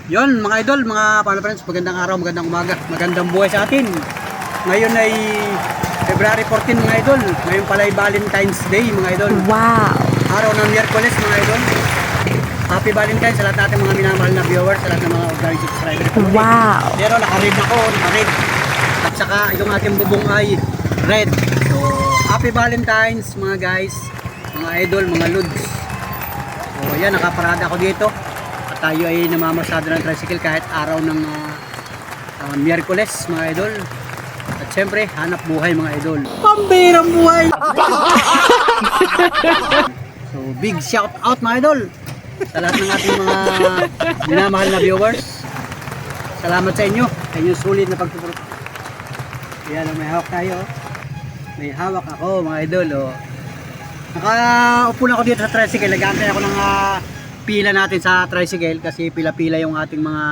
Yon mga idol, mga friends, magandang araw, magandang umaga, magandang buhay sa atin. Ngayon ay February 14 mga idol. Ngayon pala ay Valentine's Day mga idol. Wow! Araw ng Miyerkules mga idol. Happy Valentine's sa lahat natin mga minamahal na viewers, sa lahat ng mga organic subscribers. Wow! Pero naka-red ako, naka-red. At saka yung ating bubong ay red. So, Happy Valentine's mga guys, mga idol, mga lods. So, yan, nakaparada ako dito. At tayo ay namamasada ng tricycle kahit araw ng Miyerkules mga idol. At syempre, hanap buhay mga idol. Pambirang buhay! So, big shout out mga idol sa lahat ng ating mga minamahal na viewers. Salamat sa inyo. Sa inyong sulit na pagtuturo. Yan, may hawak tayo. May hawak ako mga idol. Oh. Nakaupo na ako dito sa tricycle. Nag-aantay ako ng pila natin sa tricycle kasi pila-pila yung ating mga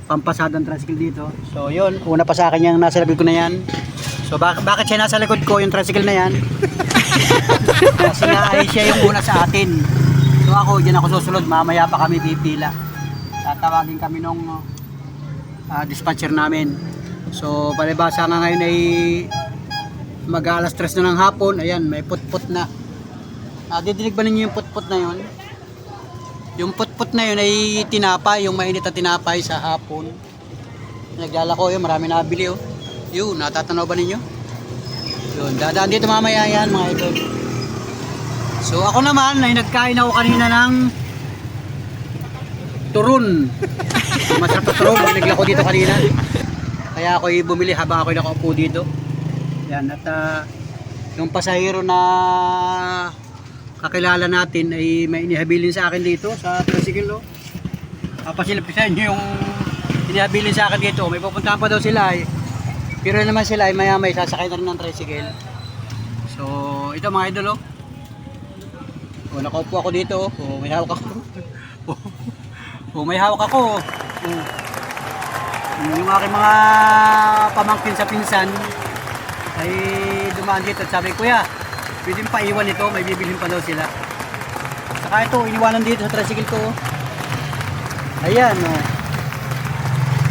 pampasadang tricycle dito. So yun, una pa sa akin yung nasa likod ko na yan. So bakit siya nasa likod ko yung tricycle na yan? Kasi nga ay siya yung una sa atin. So ako, dyan ako susunod. Mamaya pa kami pipila. Tatawagin kami nung dispatcher namin. So palibasa nga ngayon ay mag-alas 3 na ng hapon. Ayan, may put-put na. Didinig ba ninyo yung put-put na yun? Yung put-put na yun ay tinapay, yung mainit na tinapay sa hapon. Naglalako yun, marami nabili oh. Yun, natatanaw ba ninyo? Yun, dadaan dito mamaya yan mga idol. So ako naman ay nagkain ako kanina ng turon. Masarap na turon, naglako dito kanina. Kaya ako bumili habang ako nakaupo dito. Yan, at yung pasahero na kakilala natin ay may inihabilin sa akin dito sa tricycle. Pasilip-pisan nyo yung inihabilin sa akin dito. May pupuntahan pa daw sila eh. Pero naman sila ay maya may sasakay na rin ng tricycle. So ito mga idol oh. Oh, nakaupo ako dito oh. May hawak ako. May hawak ako. Yung aking mga pamangkin sa pinsan ay dumaan dito at sabi, kuya, pwede pa iwan ito, may bibilhin pa daw sila. Saka ito, iniwanan dito sa tricycle ko. Ayan, oh.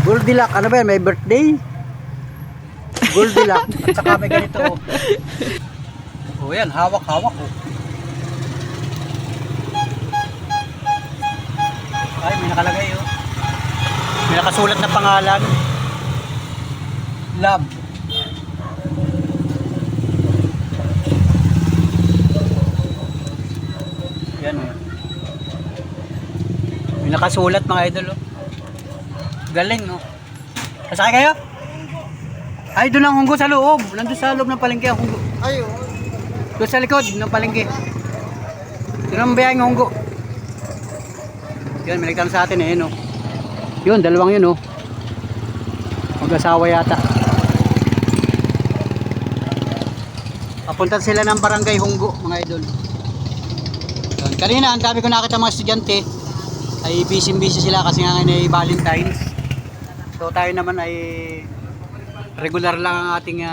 Goldilocks, ano ba yan? May birthday? Goldilocks, at saka may ganito. Oh, yan, hawak-hawak. Oh. Ay, may nakalagay, oh. May nakasulat na pangalan. Love. Yan oh. May nakasulat mga idol oh. Galing oh. Kasakay kayo? Ay doon ang hunggo sa loob. Nandun sa loob ng palengke ang hunggo. Ay oh. Doon sa likod ng palengke. Doon ang bayang hunggo. Yan, may nagtanong sa atin eh no. Yun, dalawang yun oh. Mag-asawa yata. Papunta sila ng barangay Hunggo mga idol. Yun. Kanina ang dami ko nakita mga estudyante ay busy sila kasi nga ngayon ay Valentine's. So tayo naman ay regular lang ang ating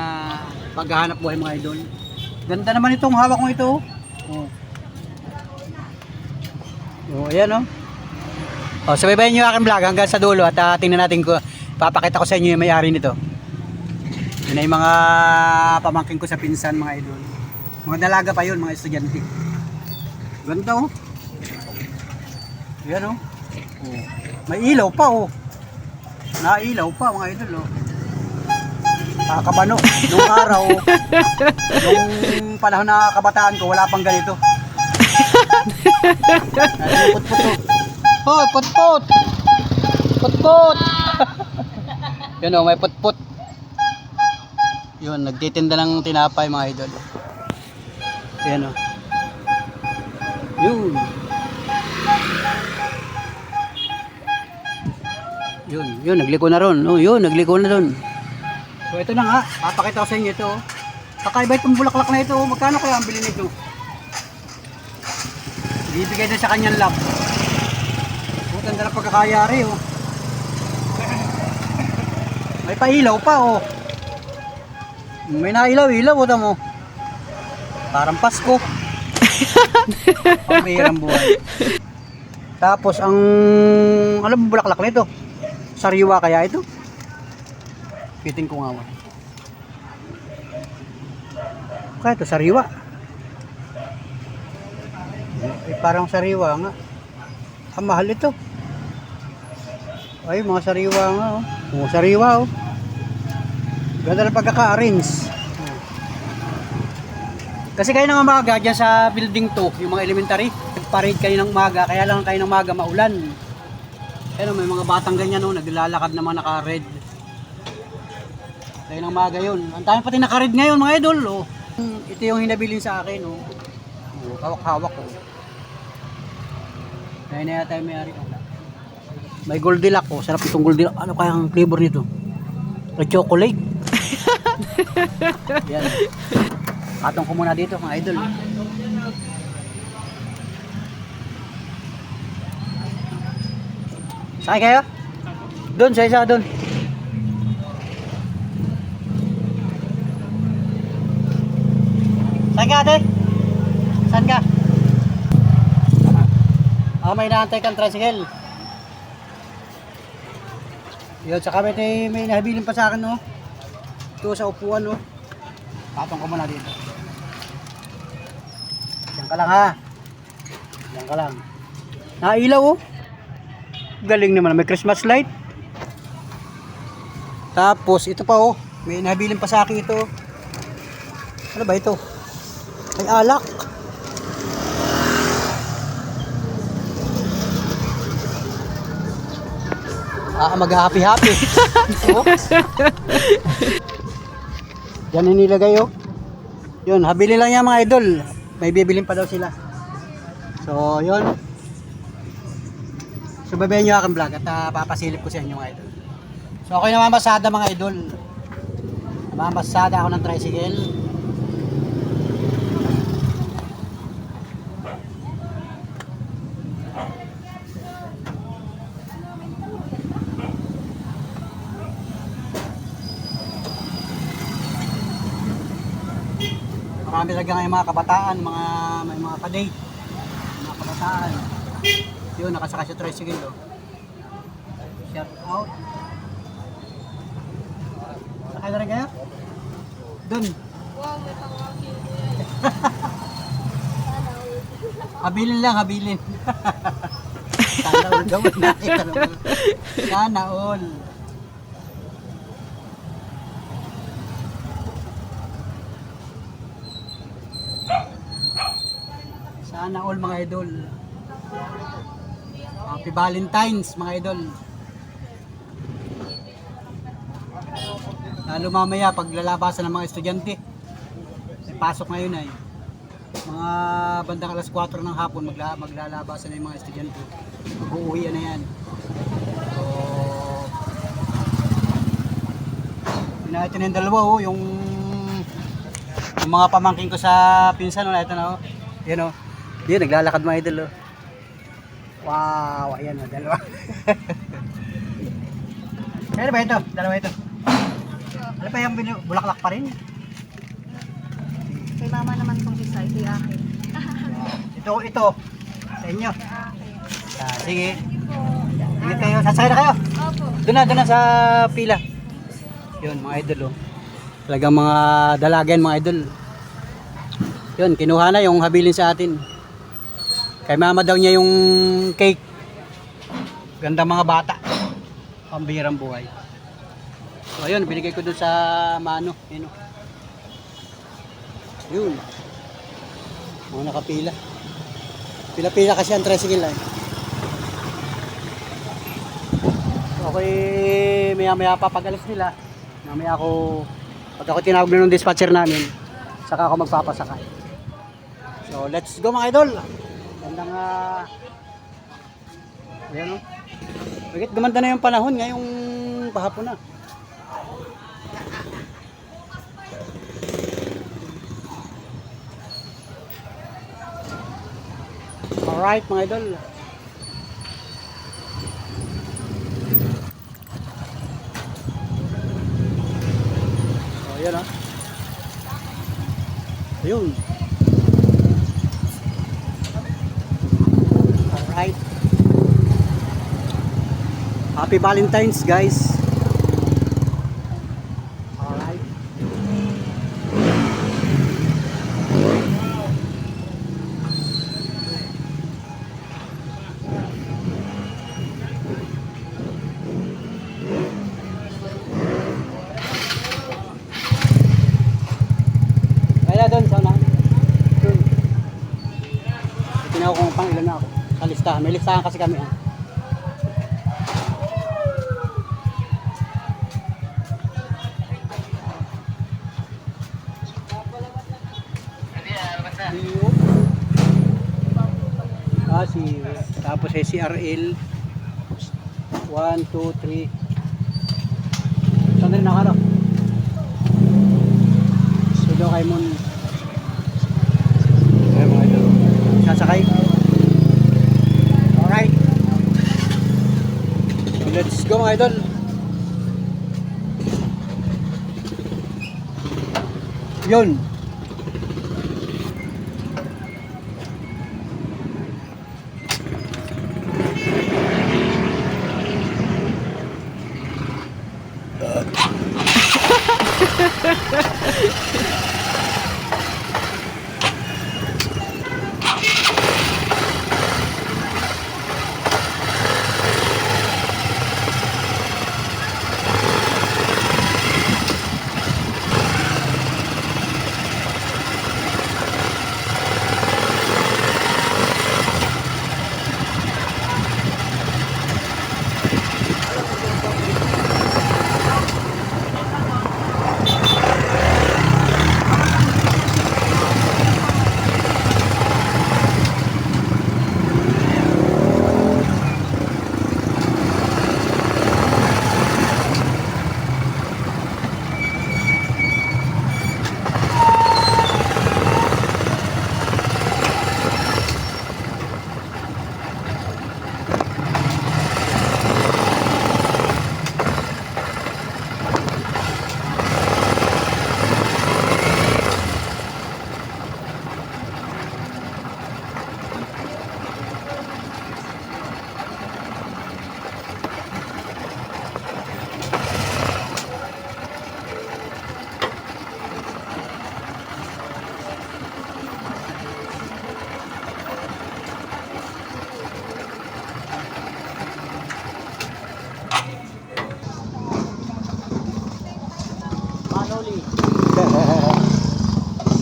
paghahanap buhay mga idol. Ganda naman itong hawak ko ito. Oh. Oh, ayan oh. Oh, sabayin niyo aking vlog hanggang sa dulo at tingnan natin ko, papakita ko sa inyo yung may-ari nito. Yun ay mga pamangkin ko sa pinsan mga idol. Mga dalaga pa yun, mga estudyante. Ganda oh. Yan oh. Oh. May ilaw pa oh. Nailaw pa mga idol oh. Nakakabano. Nung araw, nung panahon na kabataan ko, wala pang ganito. Ay, put-put oh. Hoy, put-put! Put-put! Yun o, may put-put. Yun, nagtitinda ng tinapay mga idol. Yan o. Yun. Yun, nagliko na ron. Oh, yun, nagliko na ron. So ito na nga, papakita ko sa inyo ito. Kakaiba itong bulaklak na ito. Magkano kaya ang bilhin nito? Bibigay na sa kanyang lab. Ganda na pagkakayari oh. May pailaw pa oh. May nailaw-ilaw oh tamo. Parang Pasko. Pambihirang buhay. Tapos ang ano ba bulaklak nito? Sariwa kaya ito? Pitin ko nga. Kaya ito sariwa. Parang sariwa nga. Ang mahal ito. Ay, mga sariwa nga oh. Oh, sariwa oh. Ganda na pagkaka-arrange. Kasi kayo ng umaga dyan sa building 2, yung mga elementary, nagparade kayo ng umaga, kaya lang kayo ng umaga maulan. Kaya may mga batang ganyan oh, naglalakad naman naka-red. Kayo ng umaga yun. Ang dami pati naka-red ngayon mga idol oh. Ito yung hinabilin sa akin oh. Oh, hawak-hawak oh. Kaya na yata yung may-ari oh. May Goldilocks oh, sarap itong Goldilocks. Ano kaya ang flavor nito? May chocolate. Yan. Patong ko muna dito mga idol. Sakay kayo? Doon, sa isa doon. Saan ka ate? Saan ka? May naantay kang tricycle. Yun, saka may nahabilin pa sa akin no. Ito sa upuan no. Patong ko muna dito. Diyan ka lang ha. Diyan ka lang. Nailaw oh. Galing naman, may Christmas light. Tapos ito pa oh, may nahabilin pa sa akin ito. Ano ba ito? Ay alak. Mag-happy-happy. Oh. Yan inilagay oh. Yun, habili lang yan mga idol. May bibilin pa daw sila. So, yun. So, babayan nyo aking vlog at papasilip ko sa inyo mga idol. So, ako yung namamasada mga idol. Namamasada ako ng tricycle. Marami talaga ngayon mga kabataan, may mga kadate, mga kabataan. Yun, nakasakay sa tricycle oh. Shout out. Sakay na rin kayo? Dun. Wow, may pangakil. Habilin lang, habilin. Sana all gawin natin. Sana all. Sana all mga idol. Happy Valentine's mga idol. Lalo mamaya pag lalabasan ng mga estudyante. May pasok ngayon ay. Mga bandang alas 4 ng hapon maglalabasan na yung mga estudyante. Mag-uuwian na yan. So, pinahit na yung dalawa oh, yung mga pamangking ko sa pinsan oh, ito na oh. Yan oh. Yan, naglalakad mga idol oh. Wow, ayan oh, dalawa. Ano ba ito? Dalawa ito. Ano pa yung bulaklak pa rin? Kay mama naman itong isa, ito yung akin. Ito. Sa inyo. Sige. Sige kayo, sasakay na kayo. Opo. Doon na sa pila. Yun, mga idol oh. Talagang mga dalagan mga idol. Yun, kinuha na yung habilin sa atin. Kay mama daw niya yung cake. Gandang mga bata. Pambihirang buhay. So ayun, binigay ko doon sa mano. Yun oh. Yun. Mga nakapila. Pila-pila kasi ang tricycle ay. Okay, maya-maya pa pag alis nila. Mamaya ako, pag ako tinawag na ng dispatcher namin, saka ako magpapasakay. So let's go mga idol. Gandang ayan o. Bakit gumanda na yung panahon ngayong pahapon na. Alright mga idol. So yun o. Ayun. Alright. Happy Valentine's, guys. Alright. Kaya doon, sana. Doon. Tinaw kung pang ilan na ako. Sa listahan. May listahan kasi kami. Tapos si RL 1, 2, 3. Saan rin nakano? Sudo kay Mon. Ayan mga idol. Sasakay. Alright. So let's go mga idol. Yun.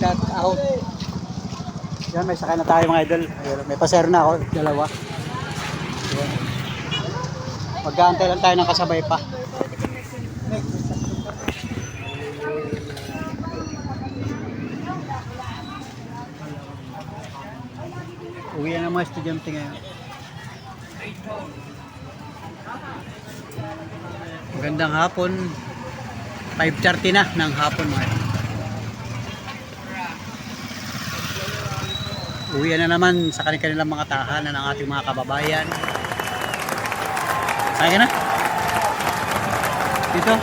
Shout out. Yan, may sakay na tayo mga idol. Ayun, may pasero na ako, dalawa. Ayan. Mag-aantay lang tayo ng kasabay pa. Uwi na mga estudyante ngayon. Magandang hapon. 5:30 na ng hapon mga idol. Uwi na naman sa kanilang mga tahanan ng ating mga kababayan. Kaya na? Dito?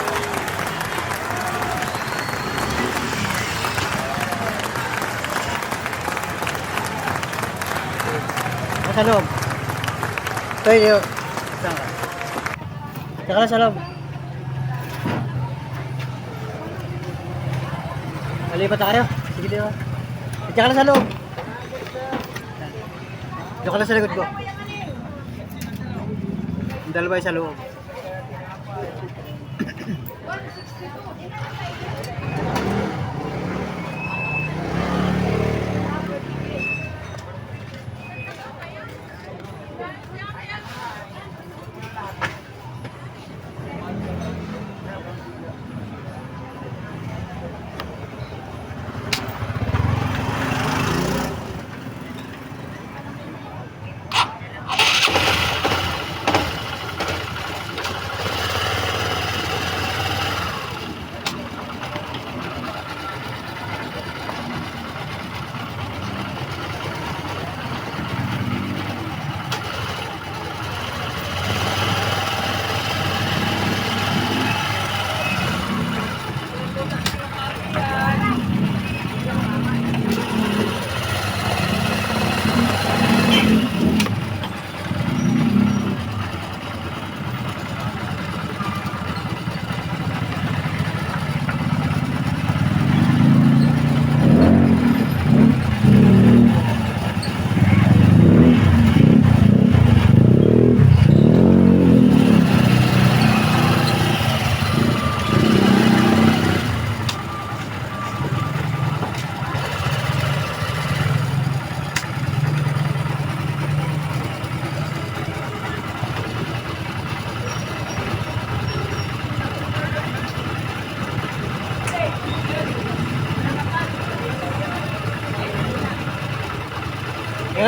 Sa loob. Ito yun. Saan ka? Tsaka lang sa loob. Malipat na kayo. Sige diba. Tsaka lang sa loob. Diyan ka lang sa likod ko. Yung dalawa ay sa loob.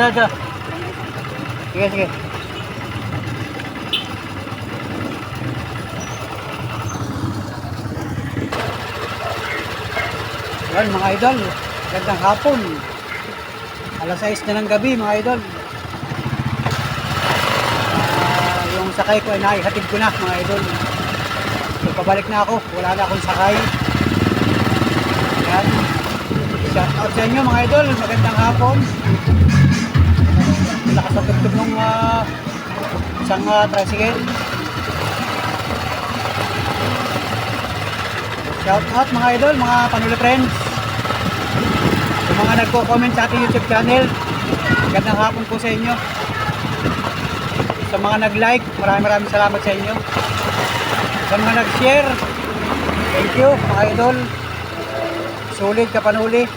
Tara. Sige. Yan mga idol, gandang hapon. Alas 6 na ng gabi mga idol. Yung sakay ko ay naihatid ko na mga idol. So pabalik na ako, wala na akong sakay. Yan. Shout out sa inyo mga idol, magandang hapon. Nakasatugtog ng isang tricycle. Shout out mga idol, mga Panuli friends. Yung mga nagko-comment sa ating YouTube channel, magandang hapon po sa inyo. Sa mga nag-like, maraming salamat sa inyo. Sa mga nag-share, thank you mga idol. Sulit ka Panuli.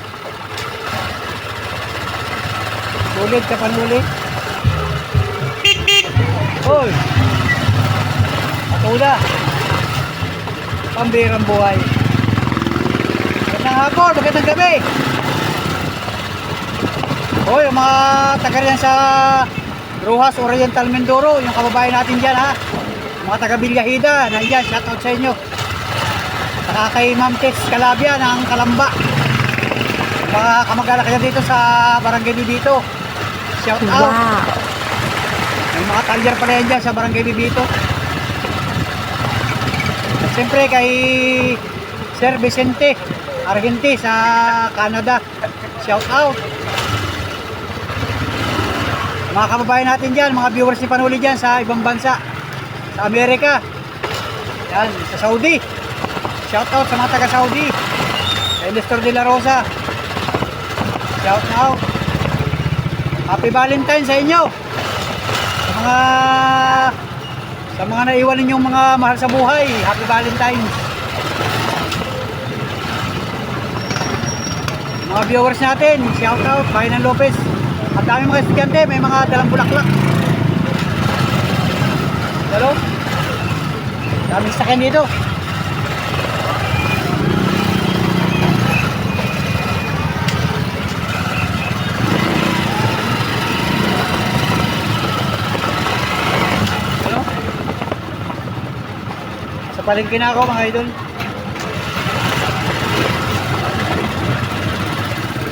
Sulit ka Panuli. Hoy! Patula! Pambirang buhay. Magandang hapon, magandang gabi. Hoy, yung mga taga riyan sa Rojas Oriental Mindoro, yung kababayan natin dyan ha. Mga taga Bilyahida, nandiyan, shout out sa inyo. Saka kay Ma'am Tess Calabia ng Kalamba. Mga kamag-anak kayo dito sa Barangay Bibito. Shout out. Wow. May mga talyer pala yan dyan sa Barangay Bibito. Siyempre kay Sir Vicente Argente sa Canada, shout out. Mga kababayan natin dyan, mga viewers ni Panuli dyan sa ibang bansa, sa Amerika, yan, sa Saudi, shout out sa mga taga Saudi, kay Nestor de la Rosa, shout out. Happy Valentine sa inyo, sa mga naiwan ninyong mga mahal sa buhay. Happy Valentine's. Mga viewers natin, shout out Bayan ng Lopez. Ang dami mga estudyante, may mga dalang bulaklak. Hello? Daming sakyan dito. Palengke na ako mga idol.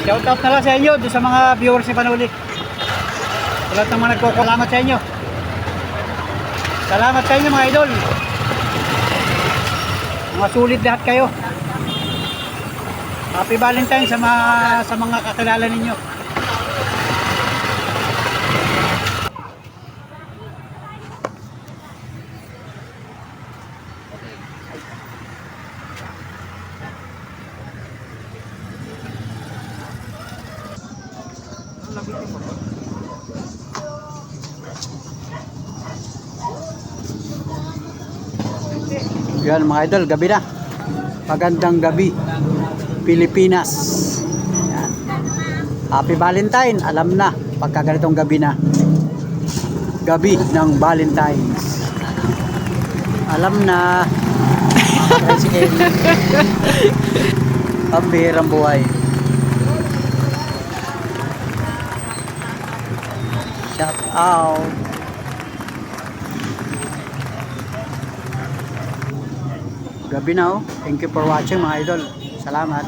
Shout out na lang sa inyo doon sa mga viewers ni Panuli. Sa lahat ng mga nagkukulamat sa inyo. Salamat sa inyo mga idol. Mga sulit lahat kayo. Happy Valentine sa mga kakilala ninyo. Yan mga idol, gabi na. Magandang gabi, Pilipinas. Yan. Happy Valentine, alam na, pagka ganitong gabi na. Gabi ng Valentine's. Alam na, mga tricycle. Pambihirang buhay. Shout out. Gabi na oh. Thank you for watching mga idol. Salamat.